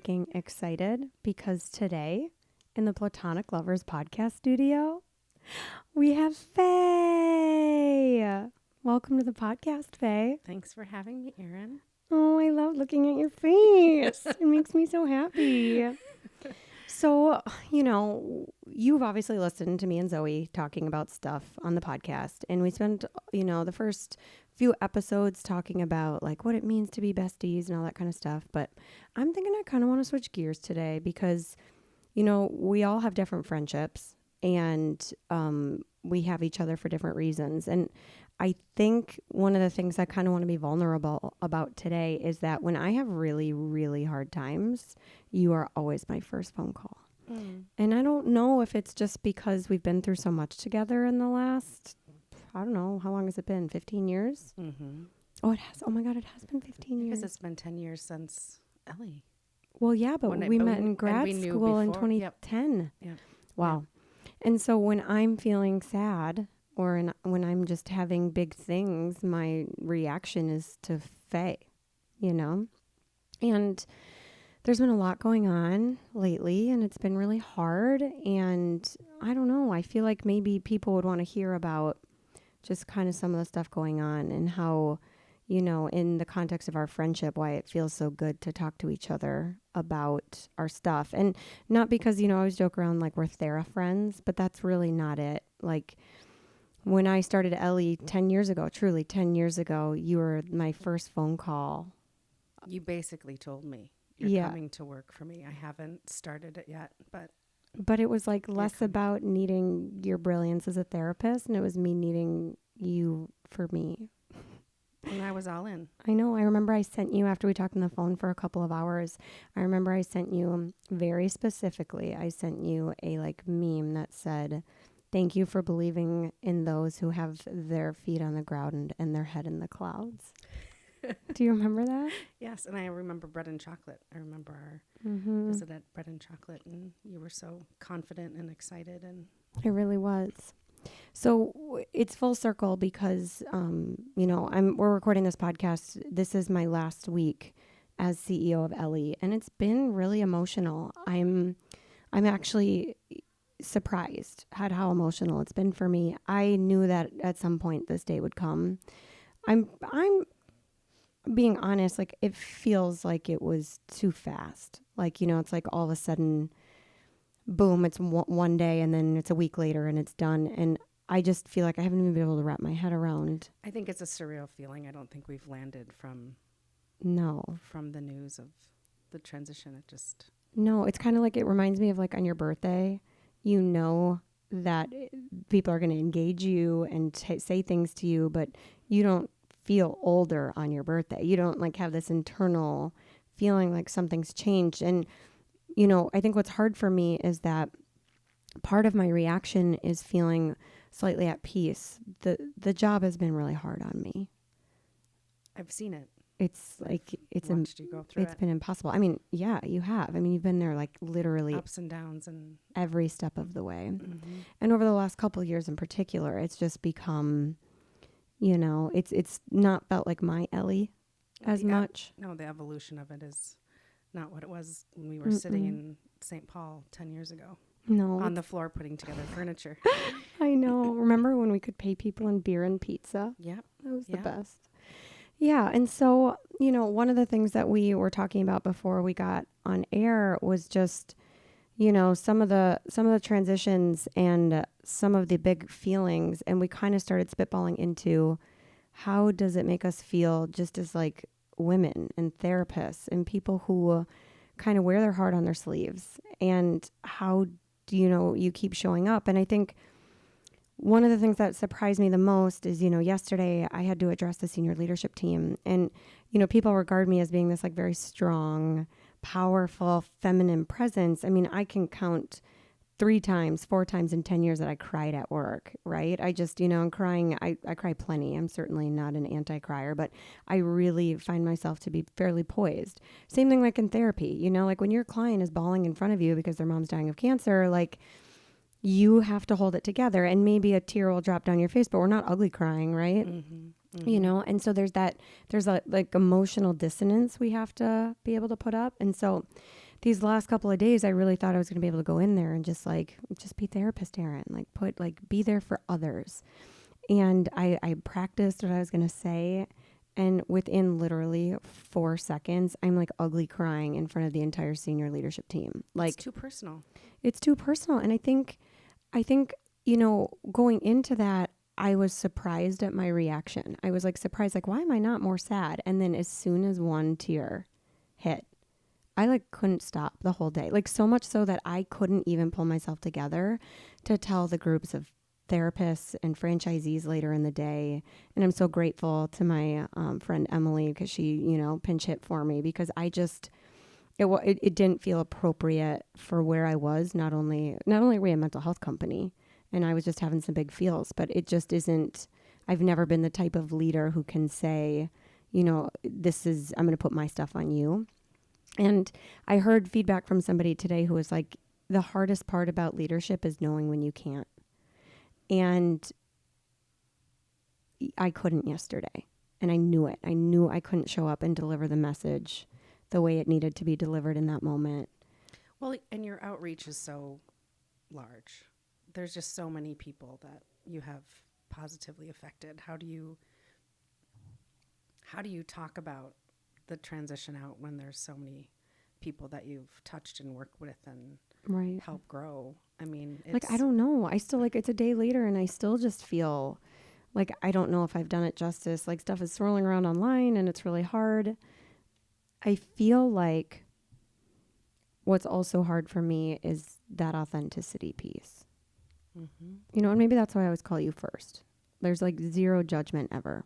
freaking excited because today in the Platonic Lovers podcast studio, we have Faye. Welcome to the podcast, Faye. Thanks for having me, Erin. Oh, I love looking at your face. It makes me so happy. So, you've obviously listened to me and Zoe talking about stuff on the podcast. And we spent, the first few episodes talking about like what it means to be besties and all that kind of stuff. But I'm thinking I kind of want to switch gears today because, we all have different friendships and we have each other for different reasons. And I think one of the things I kind of want to be vulnerable about today is that when I have really, really hard times, you are always my first phone call. And I don't know if it's just because we've been through so much together in the last, I don't know, how long has it been? 15 years? Mm-hmm. Oh, it has. Oh my God, it has been 15 years. Because it's been 10 years since Ellie. Well, yeah, but we met in grad school in 2010. Yep. Wow. Yep. And so when I'm feeling sad or when I'm just having big things, my reaction is to Faye, And there's been a lot going on lately and it's been really hard. And I don't know, I feel like maybe people would want to hear about just kind of some of the stuff going on and how, in the context of our friendship, why it feels so good to talk to each other about our stuff. And not because, I always joke around like we're Thera friends, but that's really not it. Like when I started Ellie 10 years ago, truly 10 years ago, you were my first phone call. You basically told me you're coming to work for me. I haven't started it yet, but it was like less about needing your brilliance as a therapist and it was me needing you for me. And I was all in. I know. I remember I sent you, after we talked on the phone for a couple of hours, I remember I sent you very specifically, I sent you a like meme that said, "Thank you for believing in those who have their feet on the ground and their head in the clouds." Do you remember that? Yes, and I remember Bread and Chocolate. I remember our visit at Bread and Chocolate, and you were so confident and excited. And it really was. So it's full circle because, we're recording this podcast. This is my last week as CEO of Ellie, and it's been really emotional. I'm actually surprised at how emotional it's been for me. I knew that at some point this day would come. I'm being honest, like it feels like it was too fast. Like, it's like all of a sudden, boom, it's one day and then it's a week later and it's done. And I just feel like I haven't even been able to wrap my head around. I think it's a surreal feeling. I don't think we've landed from the news of the transition. No, it's kind of like, it reminds me of like on your birthday, that people are going to engage you and say things to you, but you don't feel older on your birthday. You don't like have this internal feeling like something's changed. And, I think what's hard for me is that part of my reaction is feeling slightly at peace. The job has been really hard on me. I've seen it. It's like, it's been impossible. I mean, yeah, you have. I mean, you've been there like literally ups and downs and every step of the way. Mm-hmm. And over the last couple of years in particular, it's just become, it's not felt like my Ellie as much. No, the evolution of it is not what it was when we were sitting in St. Paul 10 years ago. No. On the floor putting together furniture. I know. Remember when we could pay people in beer and pizza? Yeah. That was the best. Yeah. And so, one of the things that we were talking about before we got on air was just, some of the transitions and some of the big feelings. And we kind of started spitballing into how does it make us feel just as like women and therapists and people who kind of wear their heart on their sleeves, and how do you keep showing up. And I think one of the things that surprised me the most is, yesterday I had to address the senior leadership team, and, people regard me as being this like very strong, powerful, feminine presence. I mean, I can count 4 times in 10 years that I cried at work, right? I just, I'm crying. I cry plenty. I'm certainly not an anti-crier, but I really find myself to be fairly poised. Same thing like in therapy, like when your client is bawling in front of you because their mom's dying of cancer, like you have to hold it together and maybe a tear will drop down your face, but we're not ugly crying, right? Mm-hmm. Mm-hmm. And so there's a like emotional dissonance we have to be able to put up. And so these last couple of days, I really thought I was going to be able to go in there and just be therapist, Erin, be there for others. And I practiced what I was going to say. And within literally 4 seconds, I'm like ugly crying in front of the entire senior leadership team. Like, it's too personal. It's too personal. And I think, going into that, I was surprised at my reaction. I was like surprised, like, why am I not more sad? And then as soon as one tear hit, I like couldn't stop the whole day. Like, so much so that I couldn't even pull myself together to tell the groups of therapists and franchisees later in the day. And I'm so grateful to my friend Emily, because she, pinch hit for me, because it didn't feel appropriate for where I was. Not only are we a mental health company and I was just having some big feels, but it just isn't, I've never been the type of leader who can say, I'm going to put my stuff on you. And I heard feedback from somebody today who was like, the hardest part about leadership is knowing when you can't. And I couldn't yesterday. And I knew it. I knew I couldn't show up and deliver the message the way it needed to be delivered in that moment. Well, and your outreach is so large. There's just so many people that you have positively affected. How do you talk about the transition out when there's so many people that you've touched and worked with and help grow? I mean, I don't know. I still it's a day later and I still just feel like I don't know if I've done it justice. Like, stuff is swirling around online and it's really hard. I feel like what's also hard for me is that authenticity piece. Mm-hmm. And maybe that's why I always call you first. There's like zero judgment ever.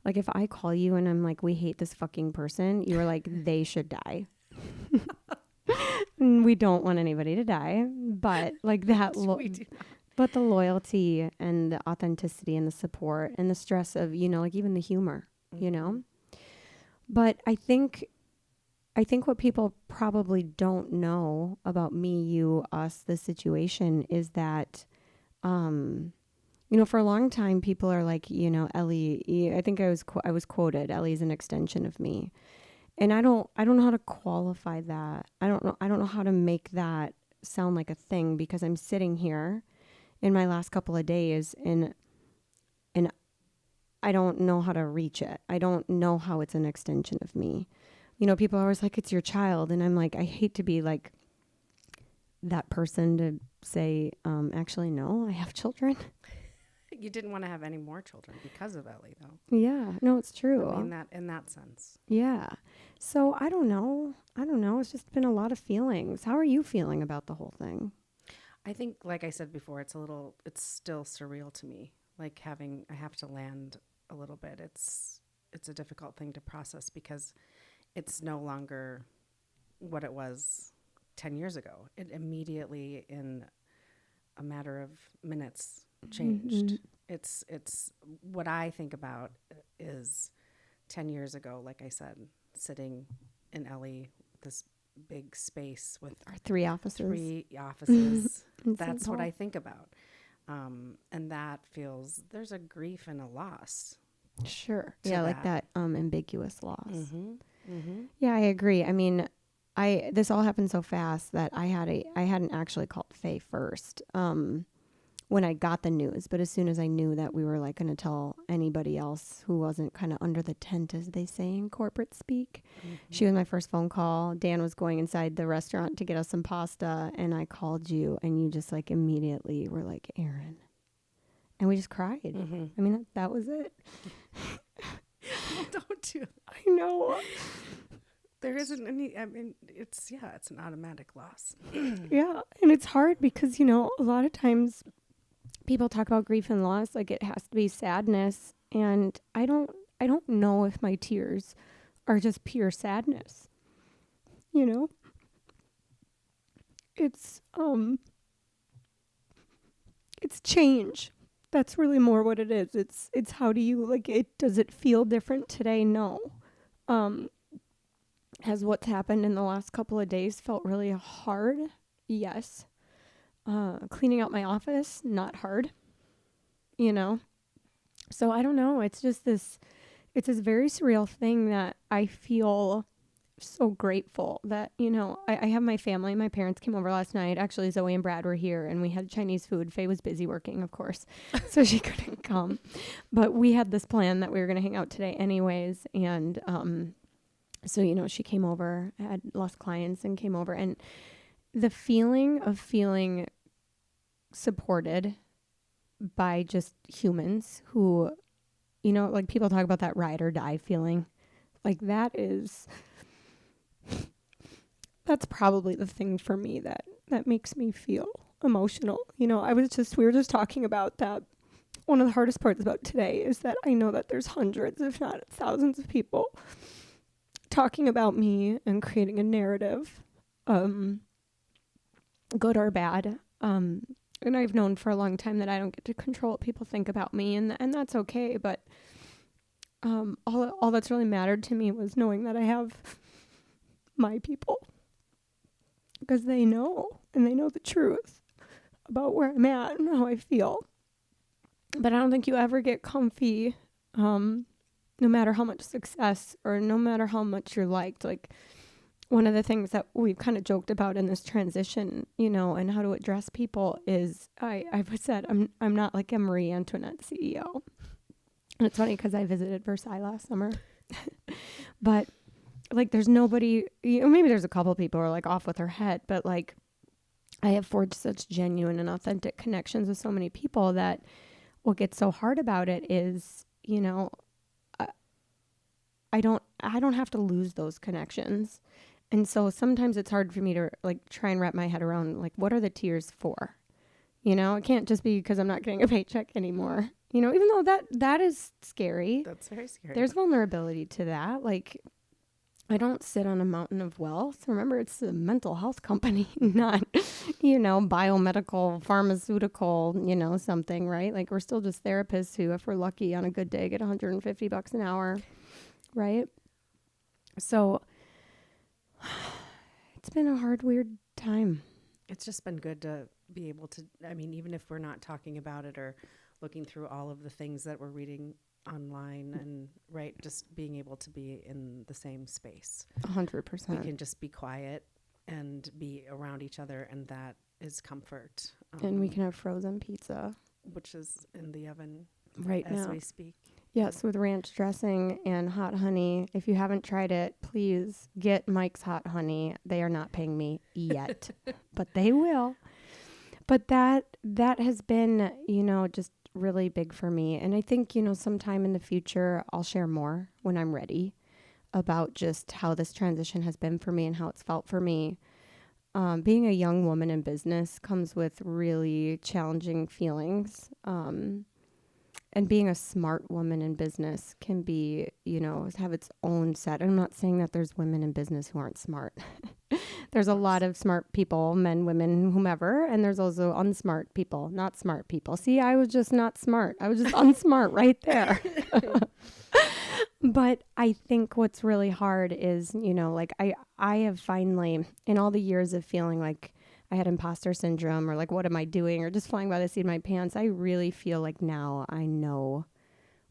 Like, if I call you and I'm like, we hate this fucking person, you are like, they should die. We don't want anybody to die, but like that, but the loyalty and the authenticity and the support and the stress of, even the humor, but I think what people probably don't know about me, you, us, the situation is that, for a long time, people are like, Ellie, I think I was quoted, Ellie's an extension of me. And I don't know how to qualify that. I don't know how to make that sound like a thing, because I'm sitting here in my last couple of days and I don't know how to reach it. I don't know how it's an extension of me. People are always like, it's your child. And I'm like, I hate to be like that person to say, actually, no, I have children. You didn't want to have any more children because of Ellie, though. Yeah, no, it's true. I mean, in that sense. Yeah. So I don't know. It's just been a lot of feelings. How are you feeling about the whole thing? I think, like I said before, it's still surreal to me. Like, I have to land a little bit. It's a difficult thing to process because it's no longer what it was 10 years ago. It immediately, in a matter of minutes, changed. Mm-hmm. It's what I think about is 10 years ago, like I said, sitting in Ellie, this big space with our three offices. That's what I think about. And that there's a grief and a loss. Sure. Yeah, like that ambiguous loss. Mm-hmm. Mm-hmm. Yeah, I agree. I mean, this all happened so fast that I hadn't actually called Faye first when I got the news. But as soon as I knew that we were like going to tell anybody else who wasn't kind of under the tent, as they say in corporate speak, she was my first phone call. Dan was going inside the restaurant to get us some pasta, and I called you, and you just like immediately were like, Erin. And we just cried. Mm-hmm. I mean, that was it. Don't do that. I know. There isn't any, I mean, it's an automatic loss. Yeah. And it's hard because, a lot of times people talk about grief and loss like it has to be sadness. And I don't know if my tears are just pure sadness. It's change. That's really more what it is. It's how do you does it feel different today? No. Has what's happened in the last couple of days felt really hard? Yes. Cleaning out my office, not hard. So I don't know. It's just it's this very surreal thing that I feel so grateful that, I have my family. My parents came over last night. Actually, Zoe and Brad were here and we had Chinese food. Faye was busy working, of course, so she couldn't come. But we had this plan that we were going to hang out today anyways. And so, she came over, had lost clients and came over. And the feeling of feeling supported by just humans who, like people talk about that ride or die feeling. Like that's probably the thing for me that makes me feel emotional. We were just talking about that. One of the hardest parts about today is that I know that there's hundreds, if not thousands of people talking about me and creating a narrative, good or bad. And I've known for a long time that I don't get to control what people think about me, and that's okay. But all that's really mattered to me was knowing that I have my people, because they know, and they know the truth about where I'm at and how I feel. But I don't think you ever get comfy, no matter how much success or no matter how much you're liked. Like, one of the things that we've kind of joked about in this transition, and how to address people is I've said I'm not like a Marie Antoinette CEO. And it's funny because I visited Versailles last summer, but like there's nobody, maybe there's a couple people who are like off with her head, but like I have forged such genuine and authentic connections with so many people that what gets so hard about it is, I don't have to lose those connections. And so sometimes it's hard for me to like try and wrap my head around like, what are the tears for? It can't just be because I'm not getting a paycheck anymore. Even though that is scary. That's very scary. There's vulnerability to that. Like, I don't sit on a mountain of wealth. Remember, it's a mental health company, not, biomedical, pharmaceutical, something, right? Like, we're still just therapists who, if we're lucky on a good day, get $150 an hour, right? So it's been a hard, weird time. It's just been good to be able to, even if we're not talking about it or looking through all of the things that we're reading online and just being able to be in the same space. 100%. We can just be quiet and be around each other, and that is comfort. And we can have frozen pizza, which is in the oven right as now. we speak. Yes, with ranch dressing and hot honey. If you haven't tried it, please get Mike's Hot Honey. They are not paying me yet, but they will. But that has been, just really big for me. And I think, sometime in the future, I'll share more when I'm ready about just how this transition has been for me and how it's felt for me. Being a young woman in business comes with really challenging feelings. And being a smart woman in business can be, have its own set. I'm not saying that there's women in business who aren't smart. There's a lot of smart people, men, women, whomever. And there's also unsmart people, not smart people. See, I was just not smart. I was just unsmart right there. But I think what's really hard is, like I have finally, in all the years of feeling like I had imposter syndrome or like, what am I doing? Or just flying by the seat of my pants. I really feel like now I know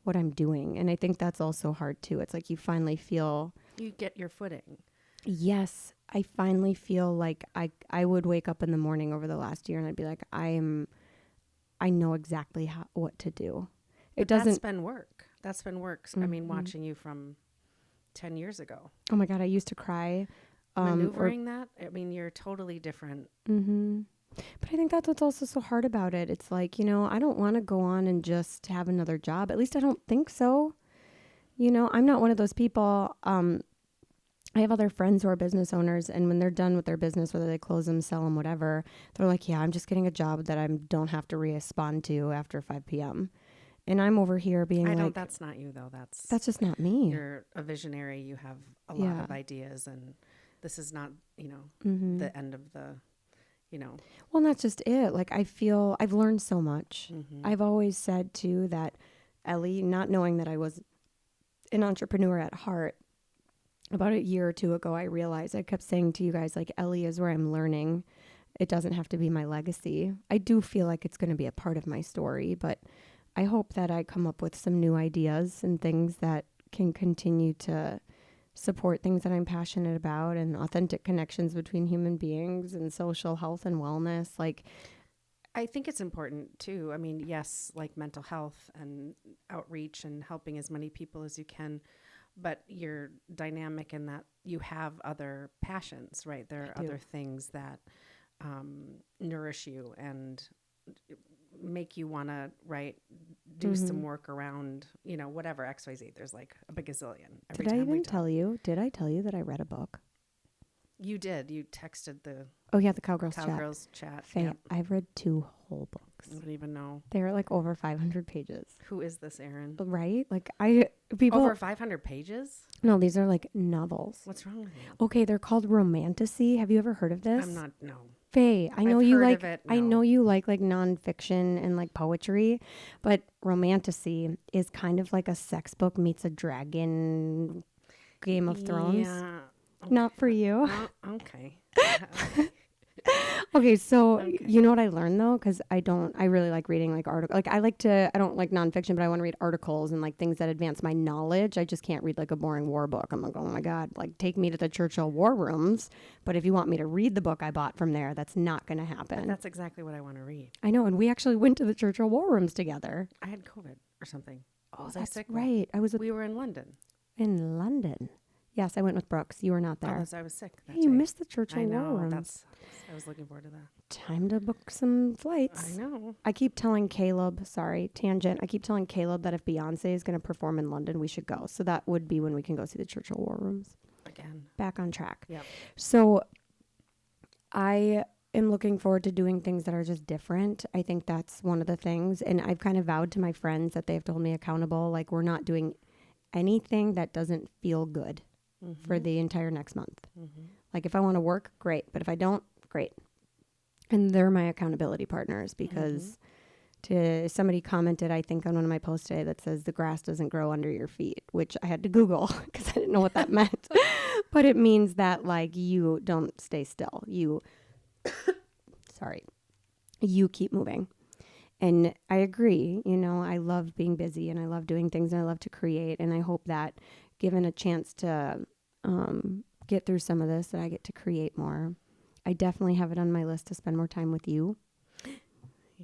what I'm doing. And I think that's also hard too. It's like you finally feel. You get your footing. Yes. I finally feel like I would wake up in the morning over the last year and I'd be like, I know exactly what to do. That's been work. That's been work. Mm-hmm. Watching you from 10 years ago. Oh my God. I used to cry. Maneuvering that, you're totally different. Mm-hmm. But I think that's what's also so hard about it. It's like, I don't want to go on and just have another job. At least I don't think so. I'm not one of those people. I have other friends who are business owners, and when they're done with their business, whether they close them, sell them, whatever, they're like, yeah, I'm just getting a job that I don't have to respond to after 5 p.m. And I'm over here being that's not you though. That's just not me. You're a visionary. You have a lot of ideas, and this is not, the end of the, Well, and that's just it. Like, I feel I've learned so much. Mm-hmm. I've always said too that Ellie, not knowing that I was an entrepreneur at heart, about a year or two ago, I realized I kept saying to you guys, like, Ellie is where I'm learning. It doesn't have to be my legacy. I do feel like it's going to be a part of my story, but I hope that I come up with some new ideas and things that can continue to support things that I'm passionate about and authentic connections between human beings and social health and wellness. Like, I think it's important too. I mean, yes, like mental health and outreach and helping as many people as you can, but you're dynamic in that you have other passions, right? There are I do. other things that nourish you and make you want to, right, do some work around, whatever XYZ. There's like a bagazillion every Did I time we even talk. tell you? Did I tell you that I read a book? You did. You texted the Oh, yeah, the Cowgirls Chat. Cowgirls Chat. Faye, Yep. I've read 2 whole books. I don't even know. They're like over 500 pages. Who is this, Erin? Right? Like, people. Over 500 pages? No, these are like novels. What's wrong with you? Okay, they're called romantasy. Have you ever heard of this? I'm not, no. Faye, I know I've you heard like of it, I no. know you like nonfiction and like poetry, but romantasy is kind of like a sex book meets a dragon Game of Thrones. Yeah. Not for you. Okay. Okay, so Okay. you know what I learned though, because I really like reading like articles. Like I don't like nonfiction, but I want to read articles and like things that advance my knowledge. I just can't read like a boring war book. I'm like, oh my God, like take me to the Churchill war rooms. But if you want me to read the book I bought from there, that's not going to happen. But that's exactly what I want to read. I know, and we actually went to the Churchill war rooms together. I had COVID or something. Oh, Was I that's sick? right. I was We were in London. in London. Yes, I went with Brooks. You were not there. I was sick. That Hey, you day. missed the Churchill I war know. rooms. I was looking forward to that. Time to book some flights. I know. I keep telling Caleb, sorry, tangent. I keep telling Caleb that if Beyonce is going to perform in London, we should go. So that would be when we can go see the Churchill War Rooms. Again. Back on track. Yep. So I am looking forward to doing things that are just different. I think that's one of the things. And I've kind of vowed to my friends that they have to hold me accountable. Like, we're not doing anything that doesn't feel good for the entire next month. Like, if I want to work, great. But if I don't, great. And they're my accountability partners because somebody commented, I think, on one of my posts today that says the grass doesn't grow under your feet, which I had to Google because I didn't know what that meant. But it means that, like, you don't stay still. You keep moving. And I agree. I love being busy and I love doing things and I love to create. And I hope that given a chance to get through some of this, that I get to create more. I definitely have it on my list to spend more time with you.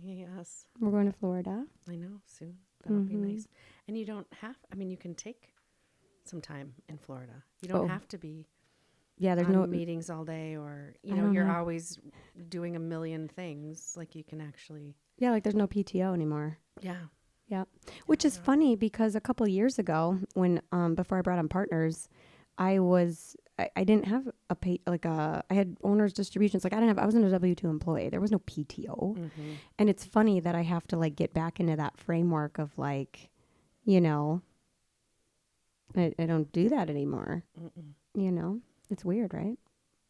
Yes. We're going to Florida. I know. Soon. That'll be nice. And you don't have, you can take some time in Florida. You don't have to be there's on no meetings all day or, don't you're have- always doing a million things. Like, you can actually. like there's no PTO anymore. Yeah. Which is funny because a couple of years ago when before I brought on partners, I didn't have a pay, I had owner's distributions. I wasn't a W-2 employee. There was no PTO. And it's funny that I have to like get back into that framework of like, I don't do that anymore. It's weird, right?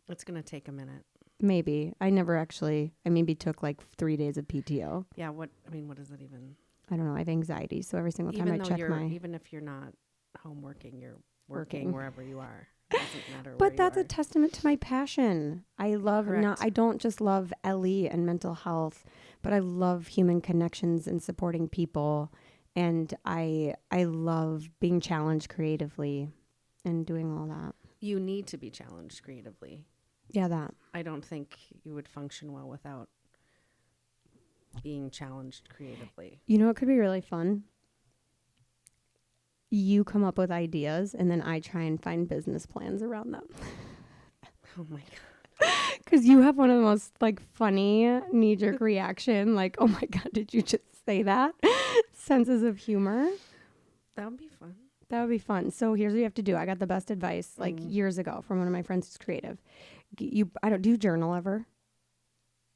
It's going to take a minute. Maybe. I maybe took like 3 days of PTO. Yeah. What is it even? I don't know. I have anxiety. So every single time I check Even if you're not home working, you're working wherever you are. It doesn't matter. But that's a testament to my passion. I love I don't just love LE and mental health, but I love human connections and supporting people. And I love being challenged creatively and doing all that. You need to be challenged creatively. Yeah, that. I don't think you would function well without being challenged creatively. It could be really fun. You come up with ideas and then I try and find business plans around them. Oh my God. Because you have one of the most like funny knee-jerk reaction, like, oh my God, did you just say that? Senses of humor. That would be fun. That would be fun. So here's what you have to do. I got the best advice like years ago from one of my friends who's creative. Do you journal ever?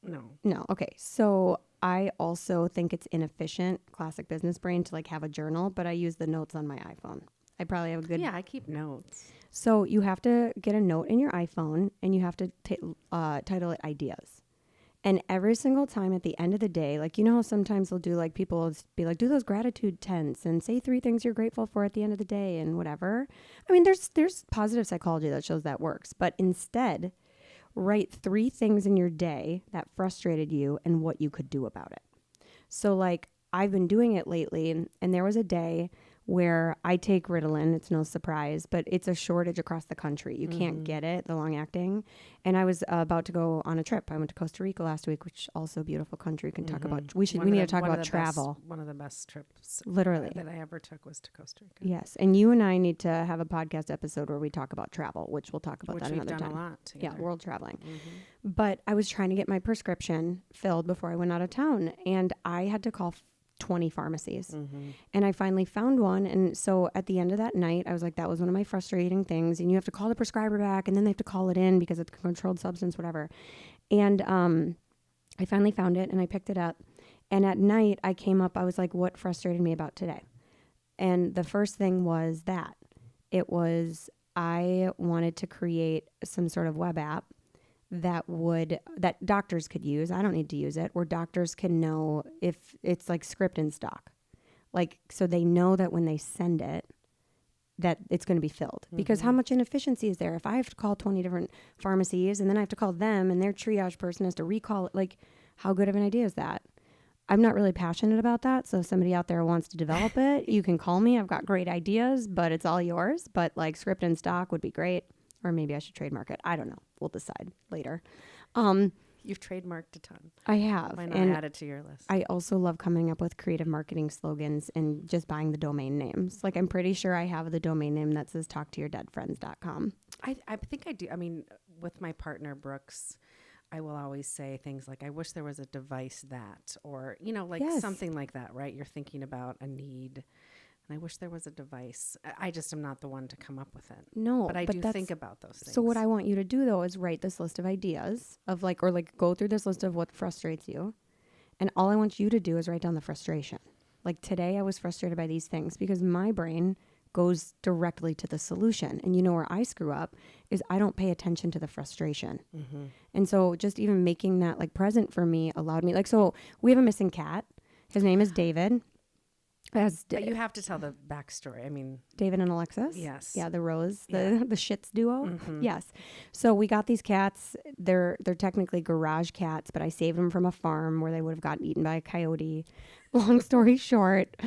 No. Okay. So I also think it's inefficient, classic business brain, to like have a journal, but I use the notes on my iPhone. I probably have a good. Yeah, I keep notes. So you have to get a note in your iPhone and you have to title it ideas. And every single time at the end of the day, like, how sometimes they'll do like people will be like, do those gratitude tents and say 3 things you're grateful for at the end of the day and whatever. I mean, there's positive psychology that shows that works, but instead write 3 things in your day that frustrated you and what you could do about it. So like I've been doing it lately and there was a day where I take Ritalin. It's no surprise, but it's a shortage across the country. You can't get it, the long acting. And I was about to go on a trip. I went to Costa Rica last week, which also a beautiful country. We can talk about, we need to talk about travel. One of the best trips literally that I ever took was to Costa Rica. Yes. And you and I need to have a podcast episode where we talk about travel, which we'll talk about Which that we've another done time. a lot together. Yeah, world traveling. But I was trying to get my prescription filled before I went out of town, and I had to call 20 pharmacies. And I finally found one. And so at the end of that night, I was like, that was one of my frustrating things. And you have to call the prescriber back, and then they have to call it in because it's a controlled substance, whatever. And I finally found it, and I picked it up. And at night, I came up, I was like, what frustrated me about today? And the first thing was that I wanted to create some sort of web app that doctors could use. I don't need to use it, where doctors can know if it's like script in stock. Like, so they know that when they send it, that it's going to be filled. Because how much inefficiency is there? If I have to call 20 different pharmacies and then I have to call them and their triage person has to recall it, like, how good of an idea is that? I'm not really passionate about that. So if somebody out there wants to develop it, you can call me. I've got great ideas, but it's all yours. But like script in stock would be great. Or maybe I should trademark it. I don't know. We'll decide later. You've trademarked a ton. I have. Why not add it to your list? I also love coming up with creative marketing slogans and just buying the domain names. Like, I'm pretty sure I have the domain name that says talktoyourdeadfriends.com. I think I do. I mean, with my partner, Brooks, I will always say things like, I wish there was a device that, or, you know, like something like that, right? You're thinking about a need. And I wish there was a device. I just am not the one to come up with it. No, but I do think about those things. So what I want you to do, though, is write this list of ideas of like, or like go through this list of what frustrates you. And all I want you to do is write down the frustration. Like today I was frustrated by these things because my brain goes directly to the solution. And you know where I screw up is I don't pay attention to the frustration. And so just even making that like present for me allowed me, like, so we have a missing cat. His name is David. But you have to tell the backstory. I mean, David and Alexis. Yes. Yeah, the Rose, the Shits duo. Yes. So we got these cats. They're technically garage cats, but I saved them from a farm where they would have gotten eaten by a coyote. Long story short,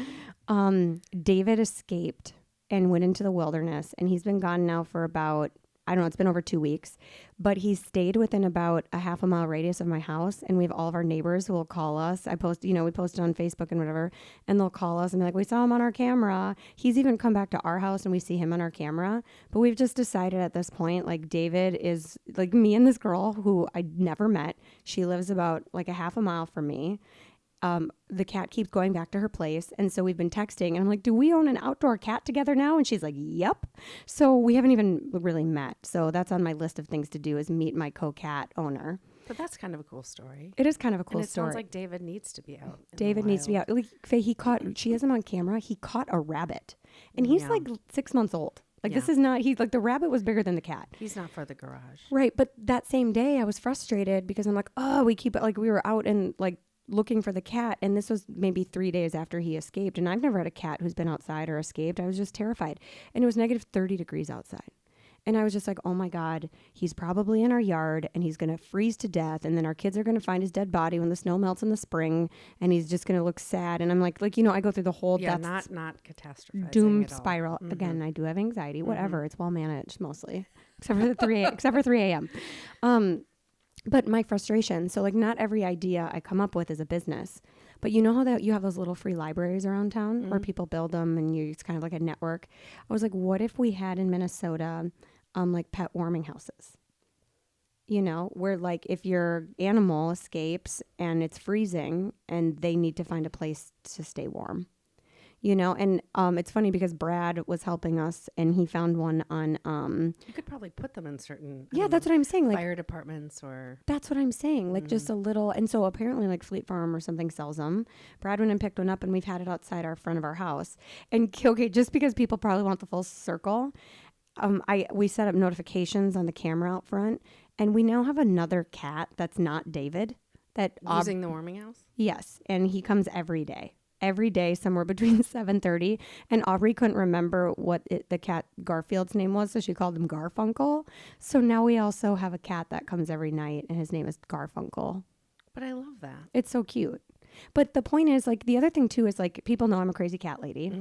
David escaped and went into the wilderness, and he's been gone now for about, I don't know, it's been over 2 weeks, but he stayed within about a half a mile radius of my house. And we have all of our neighbors who will call us. We post it on Facebook and whatever, and they'll call us and be like, we saw him on our camera. He's even come back to our house and we see him on our camera. But we've just decided at this point, like, David is like me and this girl who I never met. She lives about like a half a mile from me. The cat keeps going back to her place. And so we've been texting and I'm like, do we own an outdoor cat together now? And she's like, yep. So we haven't even really met. So that's on my list of things to do, is meet my co-cat owner. But that's kind of a cool story. It is kind of a cool and it story. sounds like David needs to be out. David needs to be out. Like, Faye, she has him on camera. He caught a rabbit and he's like 6 months old. Like, this is not, he's like, the rabbit was bigger than the cat. He's not for the garage. Right. But that same day I was frustrated because I'm like, oh, we keep it, like, we were out and like looking for the cat, and this was maybe 3 days after he escaped, and I've never had a cat who's been outside or escaped. I was just terrified, and it was negative 30 degrees outside, and I was just like, oh my God, he's probably in our yard and he's gonna freeze to death, and then our kids are gonna find his dead body when the snow melts in the spring, and he's just gonna look sad. And I'm like, I go through the whole not catastrophizing doom at all. spiral. Again, I do have anxiety, whatever. It's well managed mostly, except for 3 a.m. But my frustration, so like not every idea I come up with is a business, but you know how that you have those little free libraries around town where people build them and it's kind of like a network. I was like, what if we had in Minnesota, like pet warming houses, where like if your animal escapes and it's freezing and they need to find a place to stay warm, and it's funny because Brad was helping us and he found one on you could probably put them in certain that's what I'm saying, like fire departments, or that's what I'm saying, like just a little. And so apparently like Fleet Farm or something sells them. Brad went and picked one up and we've had it outside our front of our house. And okay, just because people probably want the full circle, we set up notifications on the camera out front, and we now have another cat that's not David that using the warming house. Yes, and he comes every day somewhere between 7:30, and Aubrey couldn't remember what the cat Garfield's name was, so she called him Garfunkel. So now we also have a cat that comes every night, and his name is Garfunkel. But I love that. It's so cute. But the point is, like, the other thing too is, like, people know I'm a crazy cat lady,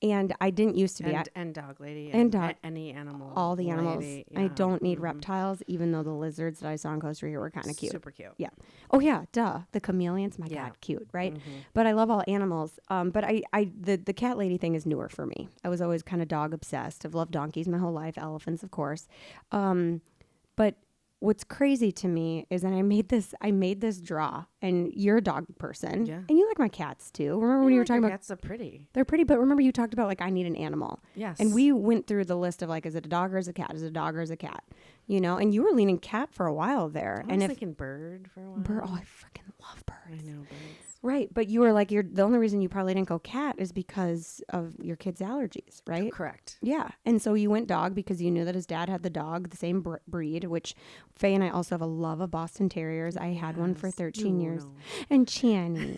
and I didn't used to be. And dog lady and dog, any animal. all the animals. Lady. I Yeah. don't need reptiles, even though the lizards that I saw in Costa Rica were kind of cute. Super cute. Yeah. Oh yeah, duh. The chameleons, my Yeah. God, cute, right? But I love all animals. But the cat lady thing is newer for me. I was always kind of dog obsessed. I've loved donkeys my whole life, elephants, of course. But what's crazy to me is that I made this draw, and you're a dog person, Yeah. and you like my cats too. Remember when you were talking about cats are pretty? they're pretty, but remember you talked about, like, I need an animal. Yes. And we went through the list of, like, is it a dog or is it a cat? Is it a dog or is it a cat? You know, and you were leaning cat for a while there. I was thinking bird for a while. Oh, I freaking love birds. I know birds. Right, but you were like, the only reason you probably didn't go cat is because of your kid's allergies, right? Correct. Yeah, and so you went dog because you knew that his dad had the dog, the same breed, which Faye and I also have a love of Boston Terriers. I had one for 13 years. No. And Chandler.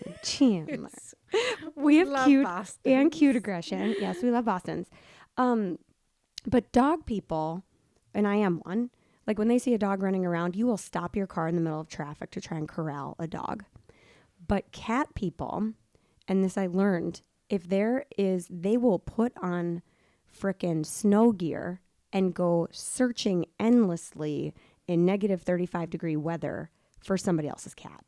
We have Love cute Bostons. and cute aggression. Yes, we love Bostons. But dog people, and I am one, like, when they see a dog running around, you will stop your car in the middle of traffic to try and corral a dog. But cat people, and this I learned, they will put on frickin' snow gear and go searching endlessly in negative 35-degree weather for somebody else's cat.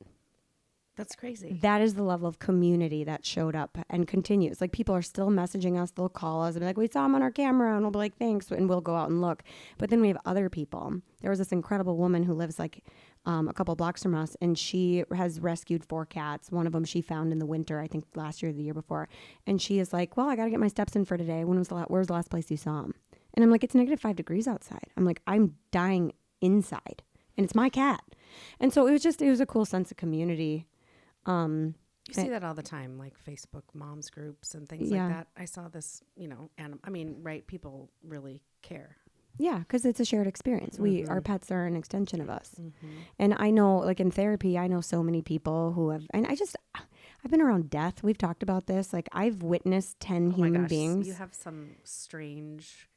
That's crazy. That is the level of community that showed up and continues. Like, people are still messaging us. They'll call us and be like, we saw him on our camera. And we'll be like, thanks. And we'll go out and look. But then we have other people. There was this incredible woman who lives, like, a couple blocks from us. And she has rescued 4 cats. One of them she found in the winter, I think last year or the year before. And she is like, well, I got to get my steps in for today. Where's the last place you saw him? And I'm like, it's negative 5 degrees outside. I'm like, I'm dying inside. And it's my cat. And so it was a cool sense of community. You see that all the time, like Facebook moms groups and things like that. I saw this, right, people really care. Yeah, because it's a shared experience. Our pets are an extension of us. And I know, like, in therapy, I know so many people who have, and I've been around death. We've talked about this. Like, I've witnessed 10 human beings. You have some strange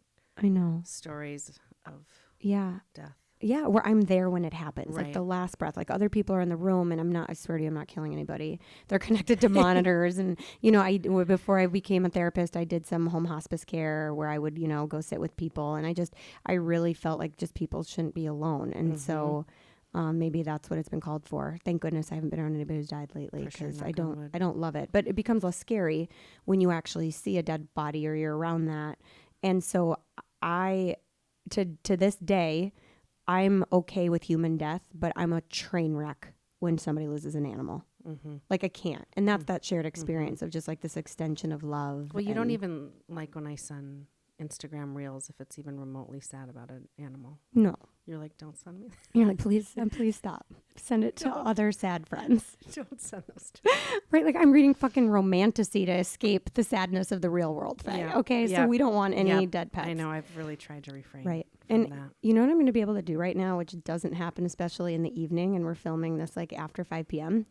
stories of death. Yeah, where I'm there when it happens, Right. like the last breath. Like, other people are in the room, and I swear to you, I'm not killing anybody. They're connected to monitors, and before I became a therapist, I did some home hospice care where I would go sit with people, and I really felt like just people shouldn't be alone, and so maybe that's what it's been called for. Thank goodness I haven't been around anybody who's died lately, because I don't love it, but it becomes less scary when you actually see a dead body or you're around that, and so to this day, I'm okay with human death, but I'm a train wreck when somebody loses an animal. Like, I can't. And that's that shared experience of just, like, this extension of love. Well, you don't even like when I send Instagram reels if it's even remotely sad about an animal. No. You're like, don't send me that. You're like, please stop. Send it to other sad friends. Don't send those to me. Right? Like, I'm reading fucking Romantasy to escape the sadness of the real world, Faye. Yeah. Okay? So we don't want any dead pets. I know. I've really tried to refrain. Right. From And that. you know what I'm going to be able to do right now, which doesn't happen, especially in the evening, and we're filming this, like, after 5 p.m.,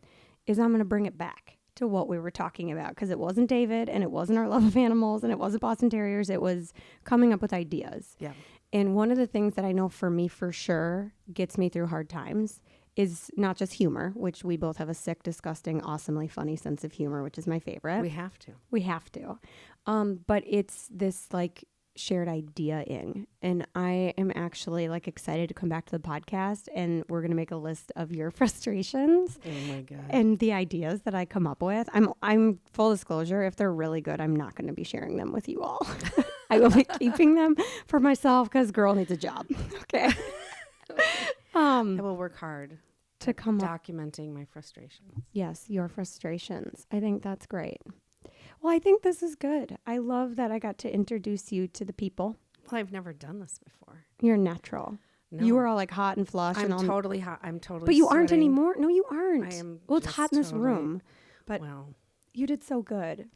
is I'm going to bring it back to what we were talking about, because it wasn't David, and it wasn't our love of animals, and it wasn't Boston Terriers. It was coming up with ideas. Yeah. And one of the things that I know for me for sure gets me through hard times is not just humor, which we both have a sick, disgusting, awesomely funny sense of humor, which is my favorite. We have to. We have to. But it's this, like, shared idea in, and I am actually, like, excited to come back to the podcast, and we're going to make a list of your frustrations Oh my God. and the ideas that I come up with. I'm full disclosure, if they're really good, I'm not going to be sharing them with you all. I will be keeping them for myself, because girl needs a job. Okay. I will work hard to come up. documenting my frustrations. Yes, your frustrations. I think that's great. Well, I think this is good. I love that I got to introduce you to the people. Well, I've never done this before. You're natural. No. You were all, like, hot and flush. I'm and all, totally hot. I'm totally but you aren't sweating. anymore. No, you aren't. I am. Well, it's just hot in this totally- room, but well, you did so good.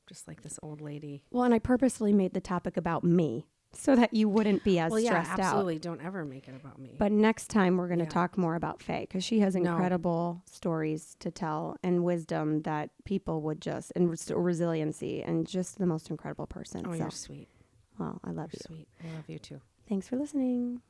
just like this old lady. Well, and I purposely made the topic about me so that you wouldn't be as stressed absolutely. out. Don't ever make it about me. But next time we're going to Yeah. talk more about Faye, because she has No. incredible stories to tell and wisdom that people would just, and resiliency, and just the most incredible person. oh, so, you're sweet. well, I love You're you. sweet. I love you too. Thanks for listening.